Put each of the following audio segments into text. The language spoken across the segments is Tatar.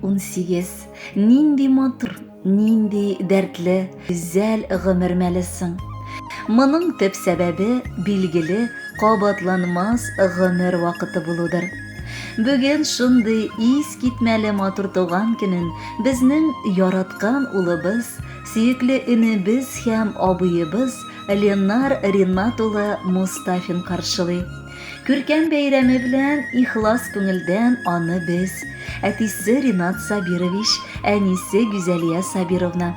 18. Нинди матур, нинди дәртле, güzel гомер мәлесең. Моның төп сәбәбе билгеле кабатланмас гомер вакыты булудыр. Бүген шундый ис китмәле матур туган көнен безнең яраткан улыбыз, сөекле инебез һәм абыебыз Ленар Ринат улы Мустафин каршылый. Күркәм бәйрәме белән ихлас күңелдән аны без, әтисе Ринат Сабирович, әнисе Гүзәлия Сабировна,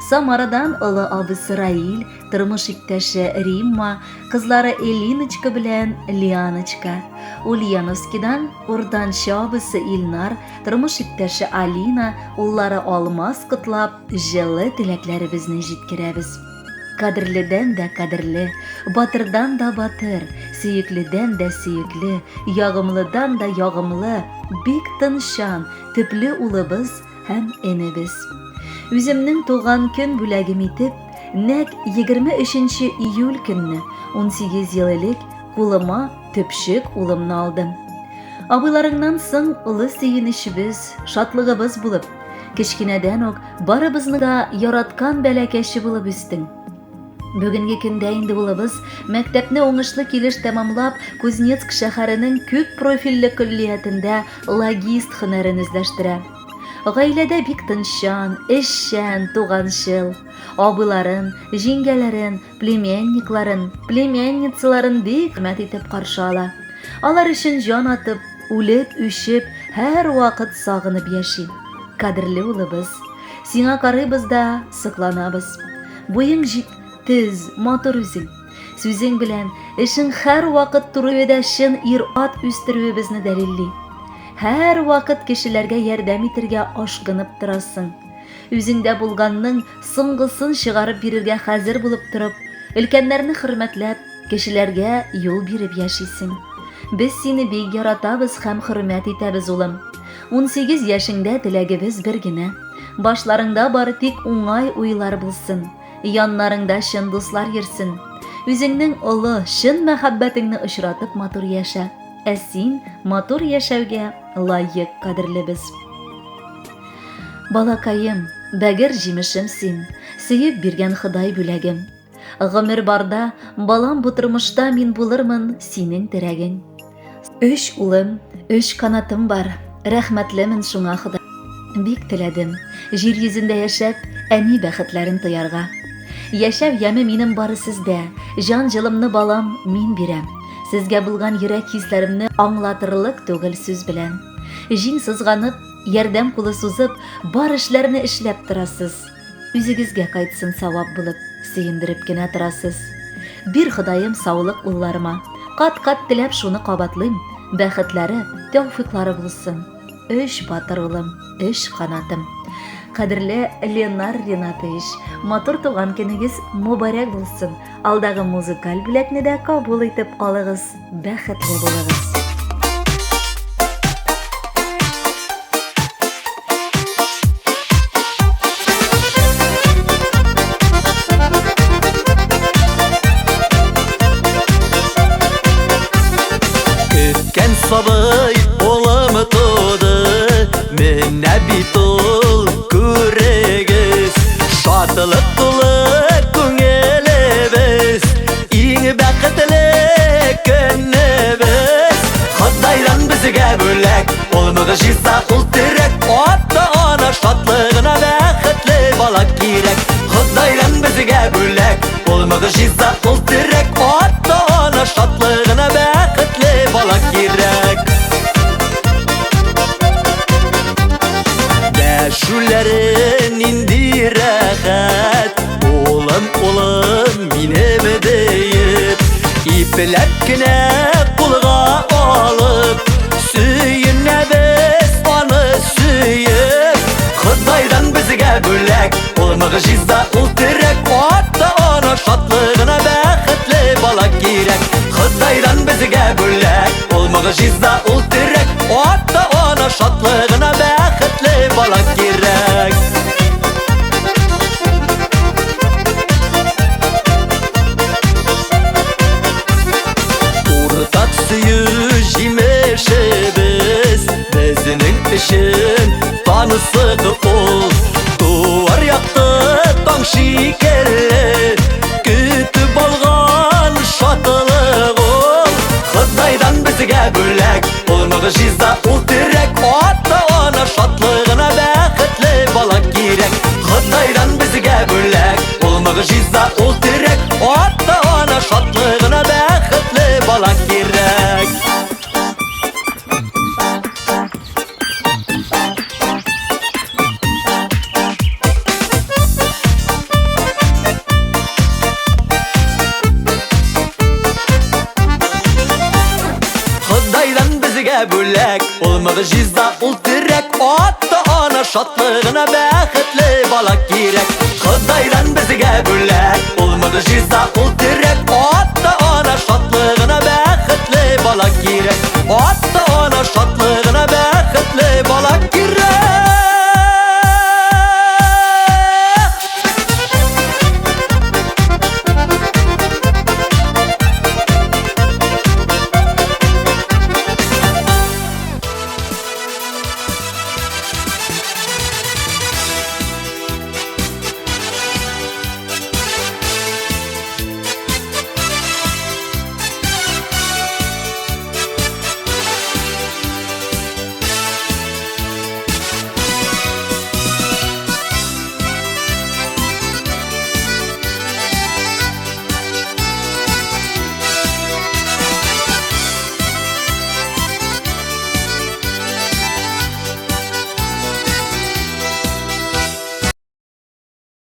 Самарадан олы абысы Раил, тормыш иптәше Римма, кызлары Элиночка белән Лианочка, Ульяновскидан уртанчы абысы Илнар, тормыш иптәше Алина, уллары Алмаз котлап, җылы теләкләребезне җиткерәбез. Кадерледән дә кадерле, батырдан да батыр, сөекледән дә сөекле, ягымлыдан да ягымлы, бик тынчан, төпле улыбыз һәм энебез. Үземнең туган көн бүләгем итеп, нәкъ 23 июль көнне 18 ел элек кулыма төпчек улымны алдым. Абыйларыңнан соң улы сөенечебез, шатлыгыбыз булып, кечкенәдән үк барыбызны да яраткан бәләкәче булып үстең. Бүгенге көндә инде улыбыз мәктәпне уңышлы килеш тәмамлап, Кузнецк шәһәренең күп профильле көллиятендә логист һөнәрен үзләштерә. Гаиләдә бик тынчан, эшчән, туганчыл. Абыйларын, җиңгәләрен, племянникларын, племянницаларын бик хөрмәт итеп каршы ала. Алар өчен җан атып, үлеп, үчеп, һәр вакыт сагынып яши. Кадерле улыбыз, сиңа карыйбыз да сокланабыз. Буең җитез, матур үзең. Сүзең белән эшең һәр вакыт турыда чын ир-ат үстерүебезне дәлилли. Һәр вакыт кешеләргә ярдәм итәргә ашкынып торасың. Үзеңдә булганның соңгысын чыгарып бирергә хәзер булып торып, өлкәннәрне хөрмәтләп, кешеләргә юл биреп яшисең. Без сине бик яратабыз һәм хөрмәт итәбез, улым. 18 яшеңдә теләгебез бер генә. Башларыңда бары тик уңай уйлар булсын. Яннарыңда чын дуслар йөрсен. Үзеңнең олы, чын мәхәббәтеңне очратып матур яшә. Ә син матур яшәүгә лайык кадерлебез. Балакаем, бәгер җимешем син, сөеп биргән Ходай бүләгем. Гомер барда, балам бу тормышта мин булырмын синең терәгең. 3 улым, 3 канатым бар, рәхмәтлемен шуңа Ходай. Бик теләдем, җир йөзендә яшәп, әни бәхетләрен тоярга. Яшәү яме минем бары сездә, җан җылымны балам мин бирәм. Сезгә булган йөрәк хисләремне аңлатырлык түгел сүз белән. Җиң сызганып, ярдәм кулы сузып, бар эшләрне эшләп торасыз. Үзегезгә кайтсын савап булып, сөендереп кенә торасыз. Бир Ходаем саулык улларыма. Кат-кат теләп шуны кабатлыйм. Бәхетләре, тәүфыйклары булсын. 3 батыр улым, 3 канатым. Кадерле Ленар Ринатович, матур туган көнегез мөбарәк булсын. Алдагы музыкаль бүләкне дә кабул итеп алыгыз. Бәхетле булыгыз. Көткән сабый улымы туды, менә бит ул күрегез. Шатлык тулы күңелебез, иң бәхетле көнебез. Ходайдан безгә бүләк, ул мөгъҗиза, ул терәк. Ата-ана шатлыгына бәхетле бала кирәк. Ходайдан безгә бүләк, ул мөгъҗиза, ул терәк. Ата-ана шатлыгына бәхетле бала кирәк. Дәшүләрен инди рәхәт, улым, улым минем диеп, ипләп кенә кулга алып, сөенәбез аны сөеп. Ходайдан безгә бүләк, ул мөгъҗиза, ул терәк. Ата-ана шатлыгына бәхетле бала кирәк. Ходайдан безгә бүләк, ул мөгъҗиза, ул терәк. Ата-ана шатлыгына бәхетле бала кирәк. Уртак сөю җимешебез, безнең өчен башлыгы ул. Дуар якты таң шикелле, көтүп алган шатлык ул. Кытайдан безгә бүләк, ул мөгъҗиза, ул терәк. Ата-ана шатлыгына бәхетле бала кирәк. Кытайдан безгә бүләк, ул мөгъҗиза, ул терәк. Ата-ана шатлыгына бәхетле бала кирәк. Кытайдан безгә бүләк, ул мөгъҗиза, ул терәк. Ата-ана шатлыгына бәхетле бала кирәк. Кытайдан безгә бүләк, ул мөгъҗиза, ул терәк. Ата-ана шатлыгына